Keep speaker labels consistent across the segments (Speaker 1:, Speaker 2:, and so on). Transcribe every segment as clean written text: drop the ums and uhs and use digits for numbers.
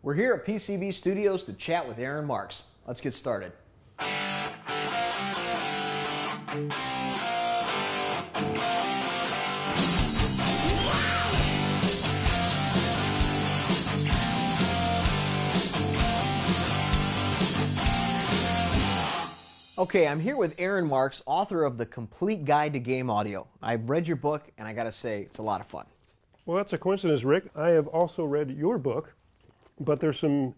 Speaker 1: We're here at PCB Studios to chat with Aaron Marks. Let's get started. Okay, I'm here with Aaron Marks, author of The Complete Guide to Game Audio. I've read your book, and I gotta say, it's a lot of fun.
Speaker 2: Well, that's a coincidence, Rick. I have also read your book, but there's some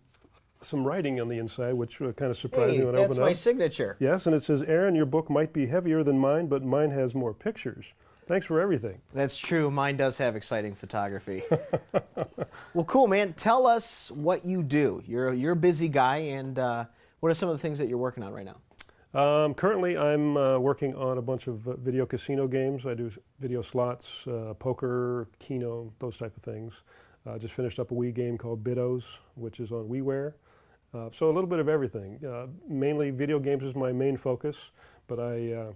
Speaker 2: writing on the inside, which kind of surprised me when I opened it up.
Speaker 1: That's my signature.
Speaker 2: Yes, and it says, Aaron, your book might be heavier than mine, but mine has more pictures. Thanks for everything.
Speaker 1: That's true. Mine does have exciting photography. Well, cool, man. Tell us what you do. You're a busy guy, and what are some of the things that you're working on right now?
Speaker 2: Currently, I'm working on a bunch of video casino games. I do video slots, poker, Keno, those type of things. Just finished up a Wii game called Biddos, which is on WiiWare. So a little bit of everything. Mainly video games is my main focus, but I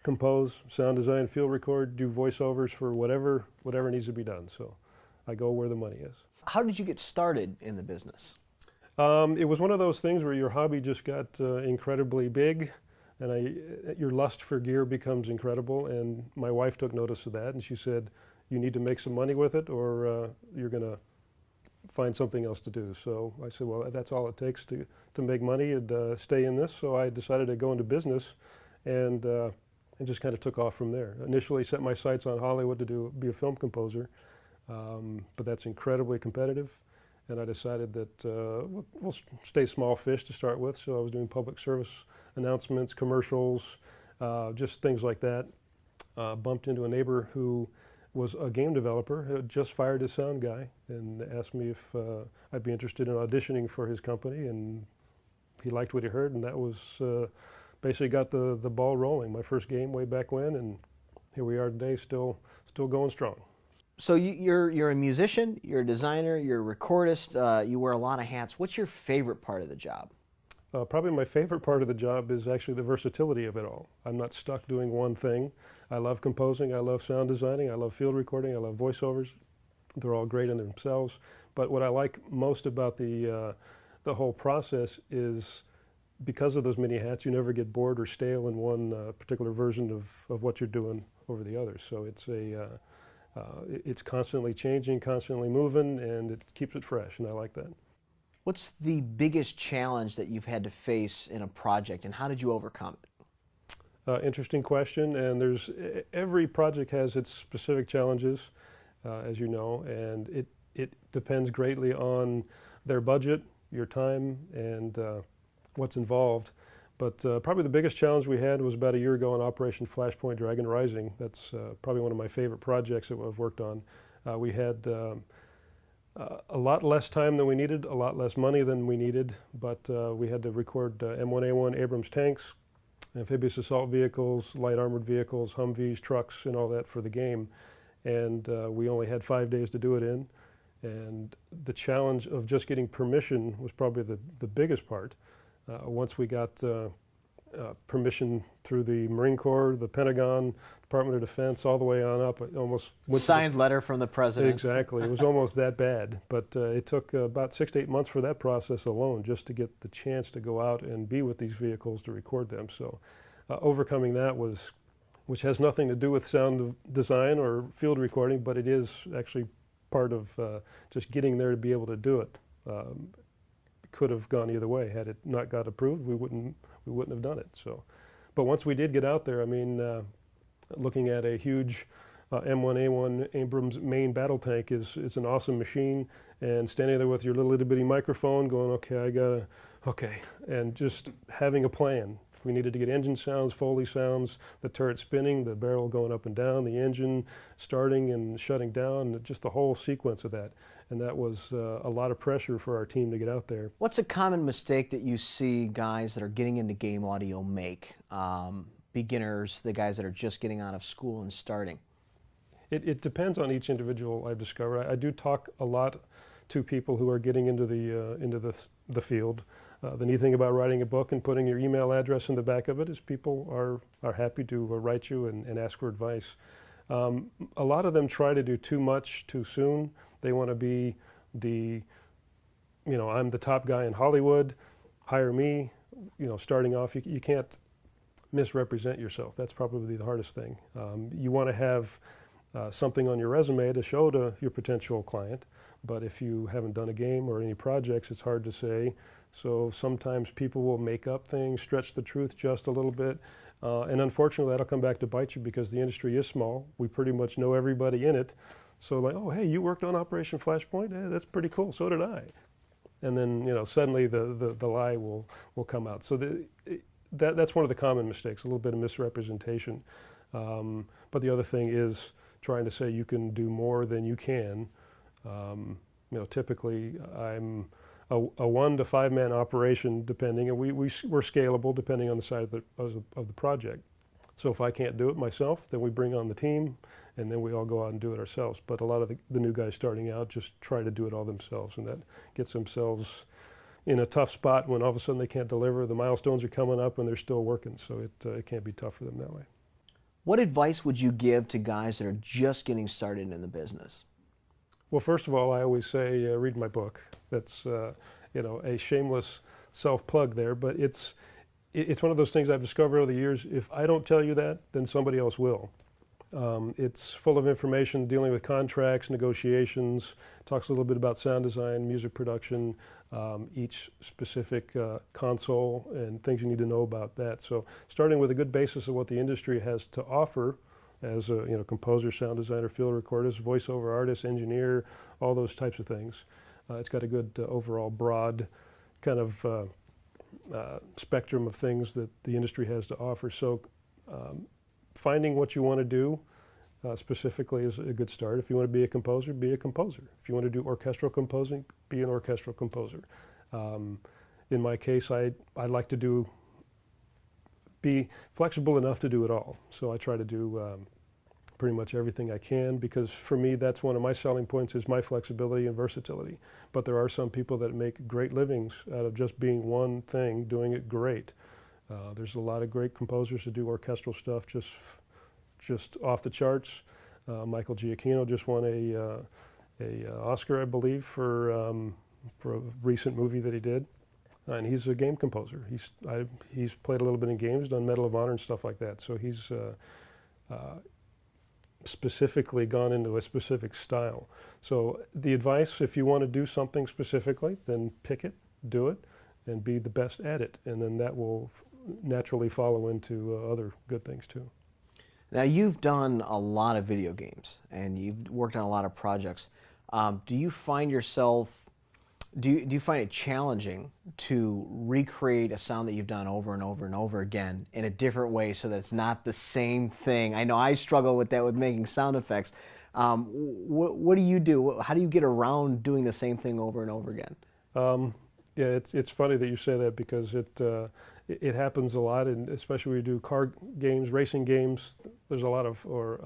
Speaker 2: compose, sound design, field record, do voiceovers for whatever needs to be done. So I go where the money is.
Speaker 1: How did you get started in the business?
Speaker 2: It was one of those things where your hobby just got incredibly big, and your lust for gear becomes incredible. And my wife took notice of that, and she said, "You need to make some money with it, or you're going to find something else to do." So I said, "Well, that's all it takes to make money and stay in this." So I decided to go into business, and just kind of took off from there. Initially, set my sights on Hollywood to be a film composer, but that's incredibly competitive. And I decided that we'll stay small fish to start with. So I was doing public service announcements, commercials, just things like that. Bumped into a neighbor who was a game developer, who had just fired his sound guy, and asked me if I'd be interested in auditioning for his company. And he liked what he heard, and that was basically got the ball rolling. My first game way back when, and here we are today, still going strong.
Speaker 1: So you're a musician, you're a designer, you're a recordist, you wear a lot of hats. What's your favorite part of the job?
Speaker 2: Probably my favorite part of the job is actually the versatility of it all. I'm not stuck doing one thing. I love composing, I love sound designing, I love field recording, I love voiceovers. They're all great in themselves. But what I like most about the whole process is because of those many hats, you never get bored or stale in one particular version of what you're doing over the others. So it's constantly changing, constantly moving, and it keeps it fresh, and I like that.
Speaker 1: What's the biggest challenge that you've had to face in a project, and how did you overcome it?
Speaker 2: Interesting question, and every project has its specific challenges, as you know, and it depends greatly on their budget, your time, and what's involved. But probably the biggest challenge we had was about a year ago on Operation Flashpoint Dragon Rising. That's probably one of my favorite projects that I've worked on. We had a lot less time than we needed, a lot less money than we needed, but we had to record M1A1 Abrams tanks, amphibious assault vehicles, light armored vehicles, Humvees, trucks, and all that for the game. And we only had 5 days to do it in. And the challenge of just getting permission was probably the biggest part. Once we got permission through the Marine Corps, the Pentagon, Department of Defense, all the way on up, it almost went
Speaker 1: signed letter from the president.
Speaker 2: Exactly. It was almost that bad. But it took about 6 to 8 months for that process alone just to get the chance to go out and be with these vehicles to record them. So overcoming that which has nothing to do with sound design or field recording, but it is actually part of just getting there to be able to do it. Could have gone either way. Had it not got approved, we wouldn't have done it. So, but once we did get out there, I mean, looking at a huge M1A1 Abrams main battle tank is an awesome machine, and standing there with your little itty bitty microphone, going, okay, and just having a plan. We needed to get engine sounds, Foley sounds, the turret spinning, the barrel going up and down, the engine starting and shutting down, just the whole sequence of that. And that was a lot of pressure for our team to get out there.
Speaker 1: What's a common mistake that you see guys that are getting into game audio make? Beginners, the guys that are just getting out of school and starting?
Speaker 2: It depends on each individual, I've discovered. I do talk a lot to people who are getting into the field. The neat thing about writing a book and putting your email address in the back of it is people are happy to write you and ask for advice. A lot of them try to do too much too soon. They want to be the I'm the top guy in Hollywood, hire me. Starting off, you can't misrepresent yourself. That's probably the hardest thing. You want to have something on your resume to show to your potential client, but if you haven't done a game or any projects, it's hard to say. So sometimes people will make up things, stretch the truth just a little bit, and unfortunately that'll come back to bite you because the industry is small. We pretty much know everybody in it. So like, oh, hey, you worked on Operation Flashpoint? That's pretty cool. So did I. And then, suddenly the lie will come out. So that's one of the common mistakes, a little bit of misrepresentation. But the other thing is trying to say you can do more than you can. Typically I'm a 1 to 5 man operation, depending, and we're scalable depending on the size of the project. So if I can't do it myself, then we bring on the team, and then we all go out and do it ourselves. But a lot of the new guys starting out just try to do it all themselves, and that gets themselves in a tough spot when all of a sudden they can't deliver. The milestones are coming up and they're still working, so it can be tough for them that way.
Speaker 1: What advice would you give to guys that are just getting started in the business?
Speaker 2: Well, first of all, I always say read my book. That's a shameless self-plug there, but it's one of those things I've discovered over the years. If I don't tell you that, then somebody else will. It's full of information dealing with contracts, negotiations, talks a little bit about sound design, music production, each specific console and things you need to know about that. So starting with a good basis of what the industry has to offer as a composer, sound designer, field recordist, voiceover artist, engineer, all those types of things. It's got a good overall broad kind of spectrum of things that the industry has to offer. So finding what you want to do specifically is a good start. If you want to be a composer, be a composer. If you want to do orchestral composing, be an orchestral composer. In my case, I like to be flexible enough to do it all. So I try to do pretty much everything I can, because for me that's one of my selling points, is my flexibility and versatility. But there are some people that make great livings out of just being one thing, doing it great. There's a lot of great composers who do orchestral stuff just off the charts. Michael Giacchino just won a Oscar, I believe, for a recent movie that he did. And he's a game composer. He's played a little bit in games, done Medal of Honor and stuff like that. So he's specifically gone into a specific style. So the advice, if you want to do something specifically, then pick it, do it, and be the best at it. And then that will naturally follow into other good things too.
Speaker 1: Now, you've done a lot of video games, and you've worked on a lot of projects. Do you find yourself, do you find it challenging to recreate a sound that you've done over and over and over again in a different way so that it's not the same thing? I know I struggle with that with making sound effects. What do you do? How do you get around doing the same thing over and over again?
Speaker 2: Yeah, it's funny that you say that, because it happens a lot, and especially when you do car games, racing games. There's a lot of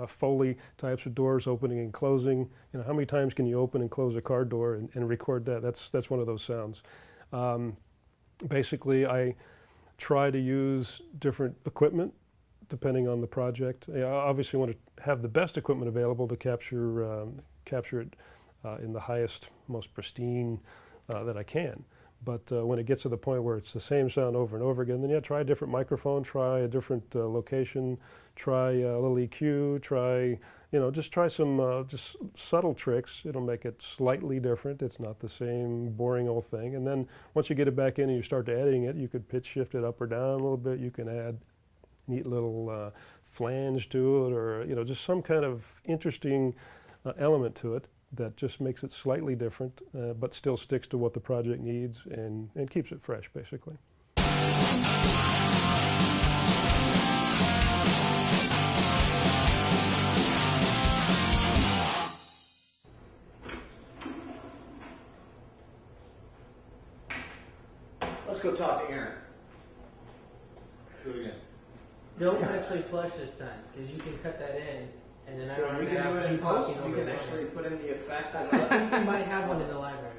Speaker 2: Foley types of doors opening and closing. How many times can you open and close a car door and record that? That's one of those sounds. Basically, I try to use different equipment depending on the project. I obviously want to have the best equipment available to capture it in the highest, most pristine that I can. But when it gets to the point where it's the same sound over and over again, then yeah, try a different microphone, try a different location, try a little EQ, try, just try some just subtle tricks. It'll make it slightly different. It's not the same boring old thing. And then once you get it back in and you start editing it, you could pitch shift it up or down a little bit. You can add neat little flange to it, or just some kind of interesting element to it that just makes it slightly different, but still sticks to what the project needs and keeps it fresh, basically.
Speaker 1: Let's go talk to Aaron. Do it again.
Speaker 3: Don't actually flush this time, because you can cut that in. And then I don't
Speaker 1: We can do it in post. We can actually put in the effect.
Speaker 3: I think we might have one in the library.